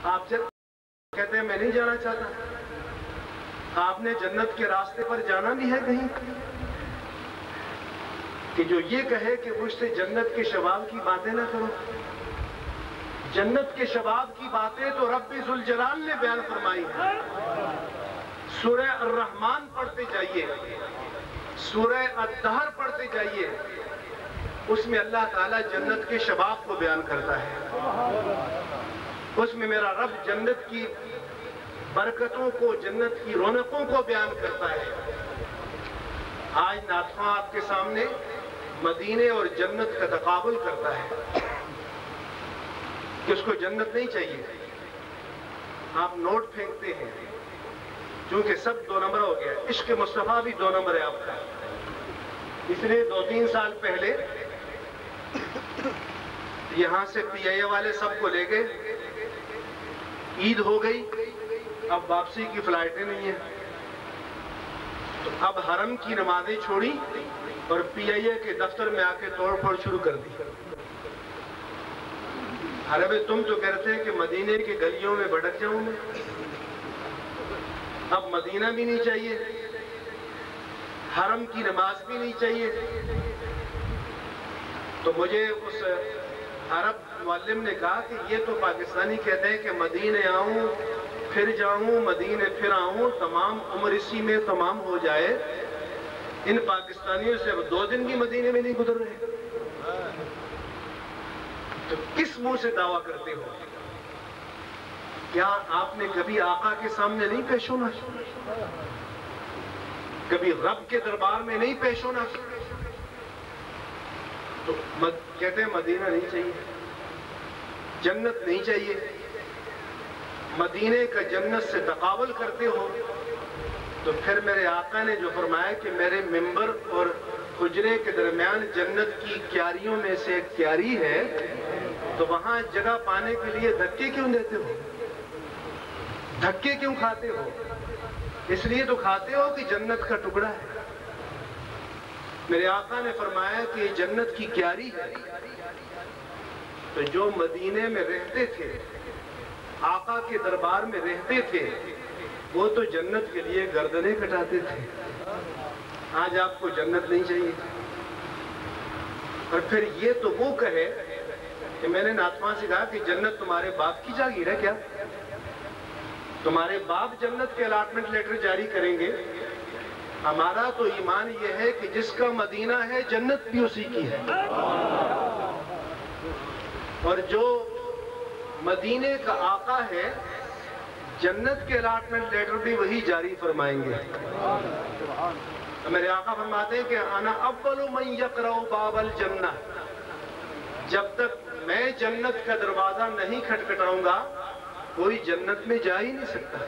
آپ جب کہتے ہیں میں نہیں جانا چاہتا، آپ نے جنت کے راستے پر جانا بھی ہے کہیں کہ جو یہ کہے کہ مجھ سے جنت کے شباب کی باتیں نہ کرو؟ جنت کے شباب کی باتیں تو رب ذوالجلال نے بیان فرمائی ہیں۔ سورہ الرحمن پڑھتے جائیے، سورہ الدہر پڑھتے جائیے، اس میں اللہ تعالیٰ جنت کے شباب کو بیان کرتا ہے۔ اس میں میرا رب جنت کی برکتوں کو، جنت کی رونقوں کو بیان کرتا ہے۔ آج ناطخواں آپ کے سامنے مدینے اور جنت کا تقابل کرتا ہے کہ اس کو جنت نہیں چاہیے، آپ نوٹ پھینکتے ہیں چونکہ سب 2 نمبر ہو گیا، عشق مصطفیٰ بھی 2 نمبر ہے آپ کا۔ اس لیے 2-3 سال پہلے یہاں سے پی آئی اے والے سب کو لے گئے، عید ہو گئی، اب واپسی کی فلائٹیں نہیں ہیں، تو اب حرم کی نمازیں چھوڑی اور پی آئی اے کے دفتر میں آ کے توڑ پھوڑ شروع کر دی۔ عربی تم تو کہتے ہیں کہ مدینے کے گلیوں میں بھٹک جاؤں میں، اب مدینہ بھی نہیں چاہیے، حرم کی نماز بھی نہیں چاہیے۔ تو مجھے اس عرب معلم نے کہا کہ یہ تو پاکستانی کہتے ہیں کہ مدینے آؤں پھر جاؤں، مدینے پھر آؤں، تمام عمر اسی میں تمام ہو جائے۔ ان پاکستانیوں سے اب 2 دن بھی مدینے میں نہیں گزر رہے، تو کس منہ سے دعویٰ کرتے ہو؟ کیا آپ نے کبھی آقا کے سامنے نہیں پیش ہونا؟ کبھی رب کے دربار میں نہیں پیش ہونا؟ تو کہتے ہیں مدینہ نہیں چاہیے، جنت نہیں چاہیے، مدینے کا جنت سے تقابل کرتے ہو۔ تو پھر میرے آقا نے جو فرمایا کہ میرے ممبر اور حجرے کے درمیان جنت کی کیاریوں میں سے ایک کیاری ہے، تو وہاں جگہ پانے کے لیے دھکے کیوں دیتے ہو؟ دھکے کیوں کھاتے ہو؟ اس لیے تو کھاتے ہو کہ جنت کا ٹکڑا ہے۔ میرے آقا نے فرمایا کہ یہ جنت کی کیاری ہے، تو جو مدینے میں رہتے تھے، آقا کے دربار میں رہتے تھے، وہ تو جنت کے لیے گردنیں کٹاتے تھے۔ آج آپ کو جنت نہیں چاہیے، اور پھر یہ تو وہ کہے کہ میں نے ناطخواں سے کہا کہ جنت تمہارے باپ کی جاگیر ہے کیا؟ تمہارے باپ جنت کے الاٹمنٹ لیٹر جاری کریں گے؟ ہمارا تو ایمان یہ ہے کہ جس کا مدینہ ہے جنت بھی اسی کی ہے، اور جو مدینے کا آقا ہے جنت کے الاٹمنٹ لیٹر بھی وہی جاری فرمائیں گے۔ میرے آقا فرماتے ہیں کہ انا اول من یقرع باب الجنہ، جب تک میں جنت کا دروازہ نہیں کھٹکھٹاؤں گا کوئی جنت میں جا ہی نہیں سکتا۔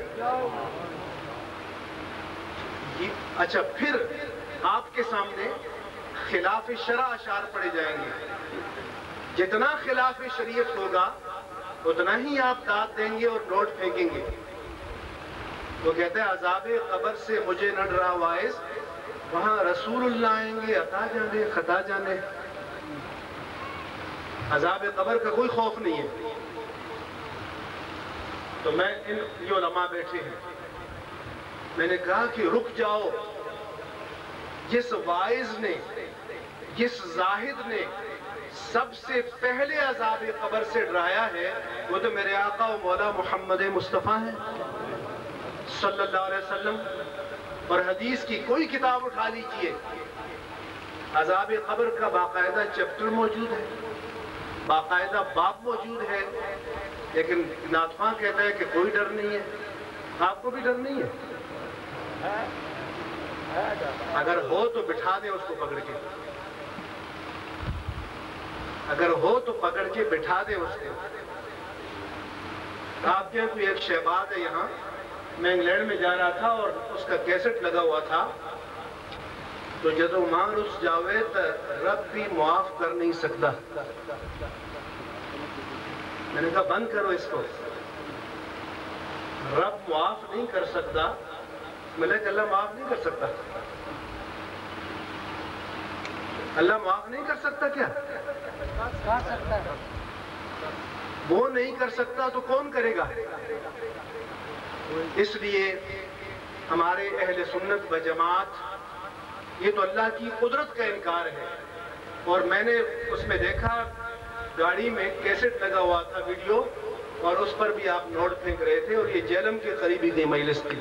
اچھا، پھر آپ کے سامنے خلاف شرع اشعار پڑے جائیں گے، جتنا خلاف شریعت ہوگا اتنا ہی آپ داد دیں گے اور نوٹ پھینکیں گے۔ وہ کہتے ہیں عذاب قبر سے مجھے نہ ڈرا وائز، وہاں رسول اللہ آئیں گے، عطا جانے خطا جانے۔ عذاب قبر کا کوئی خوف نہیں ہے۔ تو میں یہ علماء بیٹھے ہیں، میں نے کہا کہ رک جاؤ، جس واعظ نے، جس زاہد نے سب سے پہلے عذاب قبر سے ڈرایا ہے وہ تو میرے آقا و مولا محمد مصطفیٰ ہیں صلی اللہ علیہ وسلم۔ اور حدیث کی کوئی کتاب اٹھا لیجئے، عذاب قبر کا باقاعدہ چیپٹر موجود ہے، باقاعدہ باب موجود ہے، لیکن ناطخواں کہتا ہے کہ کوئی ڈر نہیں ہے۔ آپ کو بھی ڈر نہیں ہے؟ اگر ہو تو بٹھا دیں اس کو پکڑ کے، اگر ہو تو پکڑ کے بٹھا دیں اس کو۔ آپ کے کوئی ایک شہباز ہے یہاں، میں انگلینڈ میں جا رہا تھا اور اس کا کیسٹ لگا ہوا تھا، تو جدو ماں رس جاوے تو رب بھی معاف کر نہیں سکتا۔ میں نے کہا بند کرو اس کو، رب معاف نہیں کر سکتا۔ میں نے کہا اللہ معاف نہیں کر سکتا؟ اللہ معاف نہیں کر سکتا کیا؟ وہ نہیں کر سکتا تو کون کرے گا؟ اس لیے ہمارے اہل سنت و جماعت، یہ تو اللہ کی قدرت کا انکار ہے۔ اور میں نے اس میں دیکھا، گاڑی میں کیسٹ لگا ہوا تھا ویڈیو، اور اس پر بھی آپ نوٹ پھینک رہے تھے، اور یہ جیلم کے قریبی کی مجلس تھی۔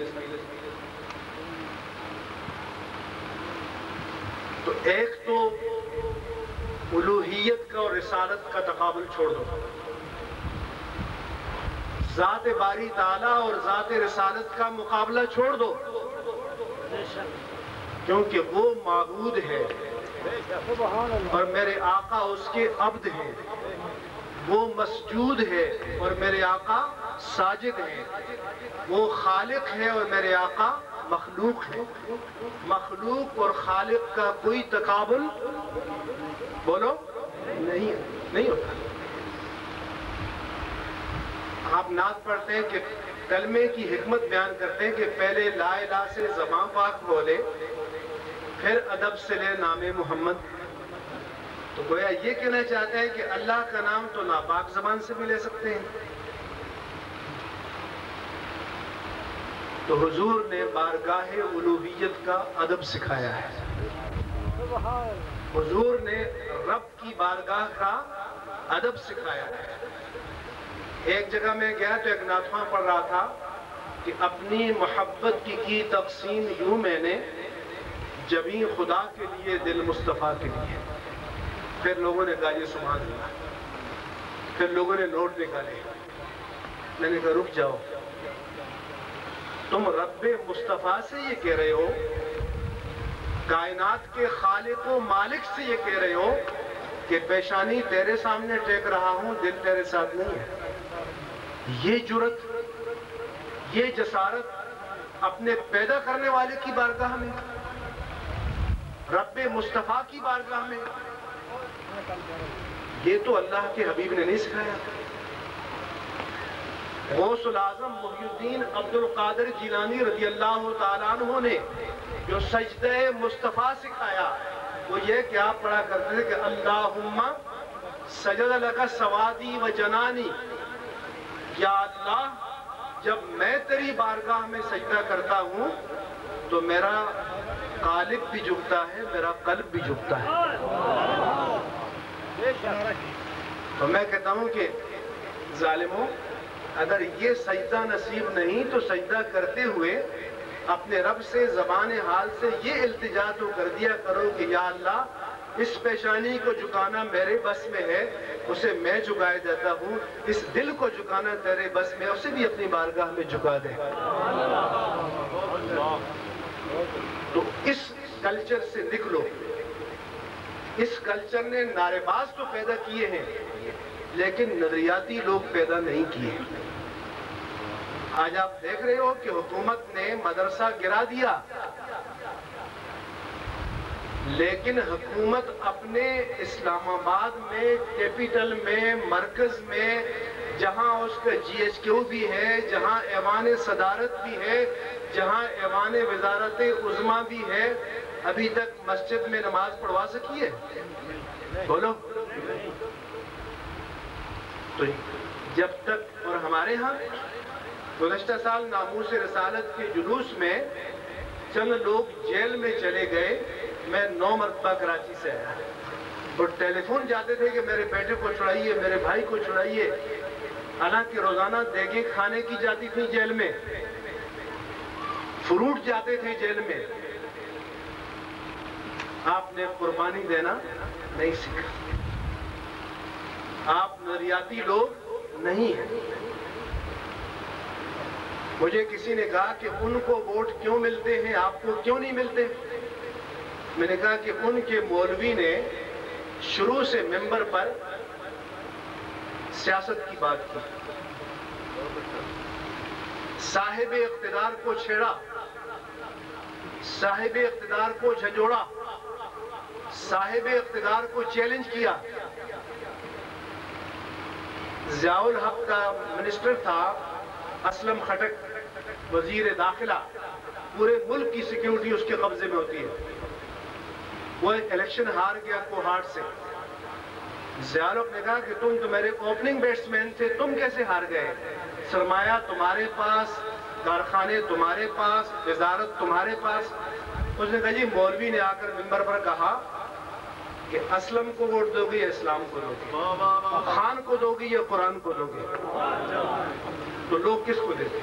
تو ایک تو الوہیت کا اور رسالت کا تقابل چھوڑ دو، ذات باری تعالیٰ اور ذات رسالت کا مقابلہ چھوڑ دو، کیونکہ وہ معبود ہے اور میرے آقا اس کے عبد ہیں، وہ مسجود ہے اور میرے آقا ساجد ہیں، وہ خالق ہے اور میرے آقا مخلوق ہے۔ مخلوق اور خالق کا کوئی تقابل بولو نہیں ہوتا۔ آپ نعت پڑھتے ہیں کہ کلمے کی حکمت بیان کرتے ہیں کہ پہلے لا الہ سے زبان پاک بولے، پھر ادب سے لے نام محمد۔ تو گویا یہ کہنا چاہتے ہیں کہ اللہ کا نام تو ناپاک زبان سے بھی لے سکتے ہیں۔ تو حضور نے بارگاہ الوہیت کا ادب سکھایا ہے، حضور نے رب کی بارگاہ کا ادب سکھایا ہے۔ ایک جگہ میں گیا تو ایک نعت پڑھ رہا تھا کہ اپنی محبت کی تقسیم یوں میں نے، جبیں خدا کے لیے دل مصطفیٰ کے لیے۔ پھر لوگوں نے کہا یہ سبحان اللہ، پھر لوگوں نے نوٹ نکالے۔ میں نے کہا رک جاؤ، تم رب مصطفیٰ سے یہ کہہ رہے ہو، کائنات کے خالق و مالک سے یہ کہہ رہے ہو کہ پیشانی تیرے سامنے ٹیک رہا ہوں، دل تیرے ساتھ نہیں ہے۔ یہ جرأت، یہ جسارت اپنے پیدا کرنے والے کی بارگاہ میں، رب مصطفیٰ کی بارگاہ میں، یہ تو اللہ کے حبیب نے نہیں سکھایا۔ غوث العظم محی الدین عبد القادر جیلانی رضی اللہ تعالیٰ عنہ نے جو سجدہ مصطفیٰ سکھایا، وہ یہ کہ آپ پڑھا کرتے تھے کہ اللہم سجد لک سوادی و جنانی، یا اللہ جب میں تیری بارگاہ میں سجدہ کرتا ہوں تو میرا قالب بھی جھکتا ہے، میرا قلب بھی جھکتا ہے۔ تو میں کہتا ہوں کہ ظالموں، اگر یہ سجدہ نصیب نہیں تو سجدہ کرتے ہوئے اپنے رب سے زبان حال سے یہ التجا تو کر دیا کرو کہ یا اللہ اس پیشانی کو جھکانا میرے بس میں ہے، اسے میں جھکائے دیتا ہوں، اس دل کو جھکانا تیرے بس میں، اسے بھی اپنی بارگاہ میں جھکا دے۔ تو اس کلچر سے نکلو۔ اس کلچر نے نعرے باز تو پیدا کیے ہیں لیکن نظریاتی لوگ پیدا نہیں کیے۔ آج آپ دیکھ رہے ہو کہ حکومت نے مدرسہ گرا دیا، لیکن حکومت اپنے اسلام آباد میں کیپٹل میں مرکز میں جہاں اس کا جی ایچ کیو بھی ہے، جہاں ایوان صدارت بھی ہے، جہاں ایوان وزارت عظمیٰ بھی ہے، ابھی تک مسجد میں نماز پڑھوا سکی ہے؟ بولو۔ تو جب تک، اور ہمارے ہاں گزشتہ سال ناموس رسالت کے جلوس میں چند لوگ جیل میں چلے گئے، میں 9 مرتبہ کراچی سے آیا اور ٹیلی فون جاتے تھے کہ میرے بیٹے کو چھڑائیے، میرے بھائی کو چھڑائیے، حالانکہ روزانہ دیگیں کھانے کی جاتی تھی جیل میں، فروٹ جاتے تھے جیل میں۔ آپ نے قربانی دینا نہیں سیکھا، آپ نظریاتی لوگ نہیں ہیں۔ مجھے کسی نے کہا کہ ان کو ووٹ کیوں ملتے ہیں، آپ کو کیوں نہیں ملتے؟ میں نے کہا کہ ان کے مولوی نے شروع سے ممبر پر سیاست کی بات کی، صاحب اقتدار کو چھیڑا، صاحب اقتدار کو جھنجھوڑا، صاحب اقتدار کو چیلنج کیا۔ ضیاء الحق کا منسٹر تھا اسلم خٹک، وزیر داخلہ، پورے ملک کی سیکیورٹی اس کے قبضے میں ہوتی ہے۔ وہ الیکشن ہار گیا کوہاٹ سے، ضیاء نے کہا کہ تم تو میرے اوپننگ بیٹسمین تھے، تم کیسے ہار گئے؟ سرمایہ تمہارے پاس، کارخانے تمہارے پاس، وزارت تمہارے پاس۔ اس نے کہا جی مولوی نے آ کر ممبر پر کہا کہ اسلم کو ووٹ دو گے یا اسلام کو دو گے، خان کو دو گے یا قرآن کو دو گے، تو لوگ کس کو دیتے؟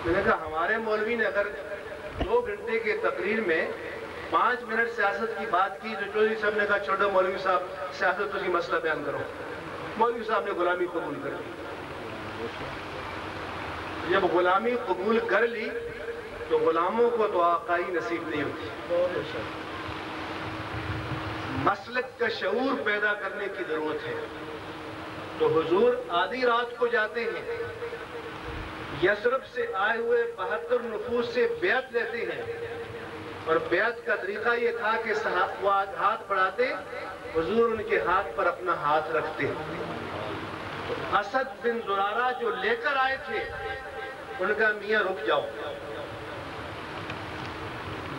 میں نے کہا ہمارے مولوی نے اگر 2 گھنٹے کے تقریر میں 5 منٹ سیاست کی بات کی تو چودھری صاحب نے کہا چھوٹا مولوی صاحب سیاست کی مسئلہ بیان کرو۔ مولوی صاحب نے غلامی قبول کر لی۔ جب غلامی قبول کر لی تو غلاموں کو تو آقائی نصیب نہیں ہوتی۔ مسلک کا شعور پیدا کرنے کی ضرورت ہے۔ تو حضور آدھی رات کو جاتے ہیں، یثرب سے آئے ہوئے 72 نفوس سے بیعت لیتے ہیں، اور بیعت کا طریقہ یہ تھا کہ وہ ہاتھ بڑھاتے، حضور ان کے ہاتھ پر اپنا ہاتھ رکھتے۔ اسد بن زرارہ جو لے کر آئے تھے، ان کا میاں رک جاؤ،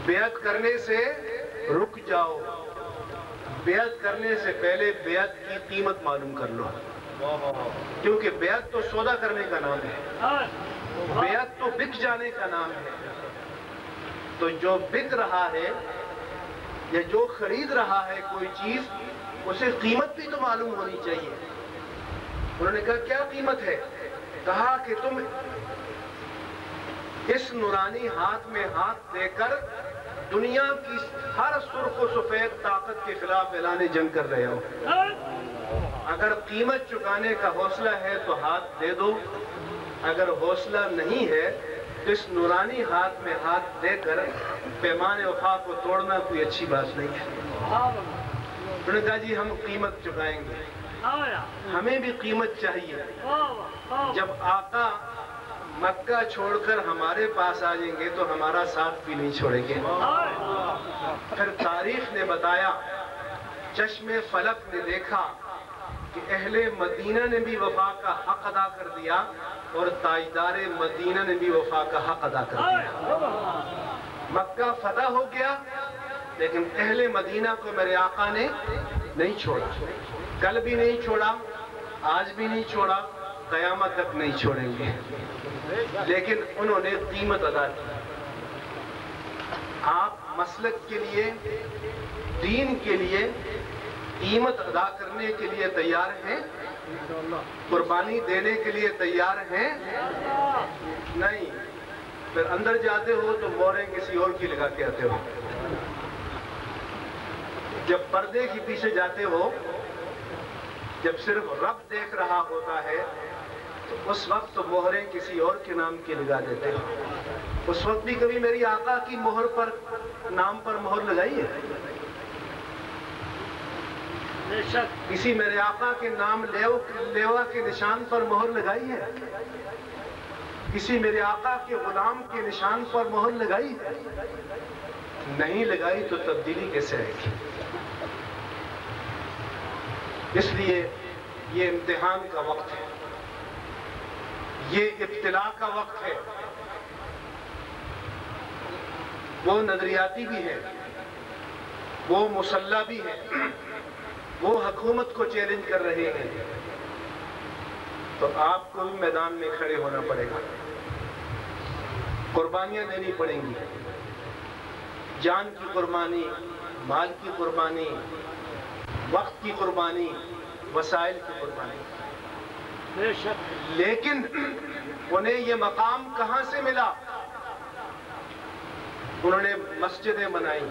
بیعت کرنے سے رک جاؤ، بیعت کرنے سے پہلے بیعت کی قیمت معلوم کر لو، کیونکہ بیعت تو سودا کرنے کا نام ہے، بیعت تو بک جانے کا نام ہے۔ تو جو بک رہا ہے یا جو خرید رہا ہے کوئی چیز، اسے قیمت بھی تو معلوم ہونی چاہیے۔ انہوں نے کہا کیا قیمت ہے؟ کہا کہ تم اس نورانی ہاتھ میں ہاتھ دے کر دنیا کی ہر سرخ و سفید طاقت کے خلاف اعلان جنگ کر رہے ہو۔ اگر قیمت چکانے کا حوصلہ ہے تو ہاتھ دے دو، اگر حوصلہ نہیں ہے تو اس نورانی ہاتھ میں ہاتھ دے کر پیمان وفا کو توڑنا کوئی اچھی بات نہیں ہے۔ انہوں نے کہا جی ہم قیمت چکائیں گے، ہمیں بھی قیمت چاہیے۔ جب آقا مکہ چھوڑ کر ہمارے پاس آ جائیں گے تو ہمارا ساتھ بھی نہیں چھوڑیں گے۔ پھر تاریخ نے بتایا، چشم فلک نے دیکھا کہ اہل مدینہ نے بھی وفا کا حق ادا کر دیا اور تاجدار مدینہ نے بھی وفا کا حق ادا کر دیا۔ مکہ فتح ہو گیا، لیکن اہل مدینہ کو میرے آقا نے نہیں چھوڑا، کل بھی نہیں چھوڑا، آج بھی نہیں چھوڑا، قیامت تک نہیں چھوڑیں گے۔ لیکن انہوں نے قیمت ادا کی۔ آپ مسلک کے لیے، دین کے لیے قیمت ادا کرنے کے لیے تیار ہیں؟ قربانی دینے کے لیے تیار ہیں؟ نہیں، پھر اندر جاتے ہو تو موریں کسی اور کی لگا کے آتے ہو۔ جب پردے کے پیچھے جاتے ہو، جب صرف رب دیکھ رہا ہوتا ہے تو اس وقت تو مہریں کسی اور کے نام کی لگا دیتے ہو۔ اس وقت بھی کبھی میری آقا کی مہر پر، نام پر مہر لگائی ہے؟ کسی میرے آقا کے نام لیوا کے نشان پر مہر لگائی ہے؟ کسی میرے آقا کے غلام کے نشان پر مہر لگائی ہے؟ نہیں لگائی تو تبدیلی کیسے آئے گی؟ اس لیے یہ امتحان کا وقت ہے، یہ ابتلاء کا وقت ہے۔ وہ نظریاتی بھی ہے، وہ مسلح بھی ہے، وہ حکومت کو چیلنج کر رہے ہیں، تو آپ کو بھی میدان میں کھڑے ہونا پڑے گا، قربانیاں دینی پڑیں گی، جان کی قربانی، مال کی قربانی، وقت کی قربانی، وسائل کی قربانی۔ لیکن انہیں یہ مقام کہاں سے ملا؟ انہوں نے مسجدیں بنائی،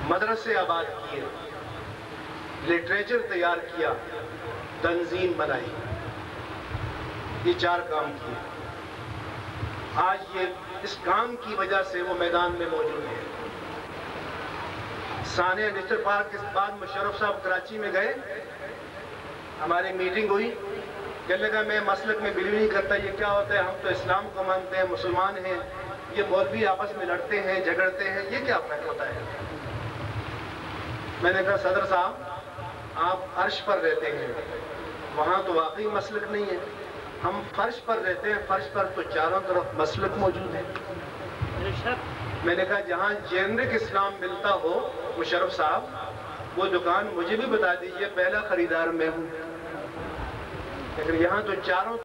مدرسے آباد کیے، لٹریچر تیار کیا، تنظیم بنائی، یہ 4 کام کیے۔ آج یہ اس کام کی وجہ سے وہ میدان میں موجود ہے۔ ثانیہ نیچر پارک کے بعد مشرف صاحب کراچی میں گئے، ہماری میٹنگ ہوئی، کہنے لگا میں مسلک میں بلیو نہیں کرتا، یہ کیا ہوتا ہے؟ ہم تو اسلام کو مانتے ہیں، مسلمان ہیں، یہ مولوی آپس میں لڑتے ہیں، جھگڑتے ہیں، یہ کیا فرق ہوتا ہے؟ میں نے کہا صدر صاحب آپ عرش پر رہتے ہیں، وہاں تو واقعی مسلک نہیں ہے، ہم فرش پر رہتے ہیں، فرش پر تو چاروں طرف مسلک موجود ہے۔ میں نے کہا جہاں جینرک اسلام ملتا ہو مشرف صاحب، وہ دکان مجھے بھی بتا دیجئے، پہلا خریدار میں ہوں۔ لیکن یہاں تو چاروں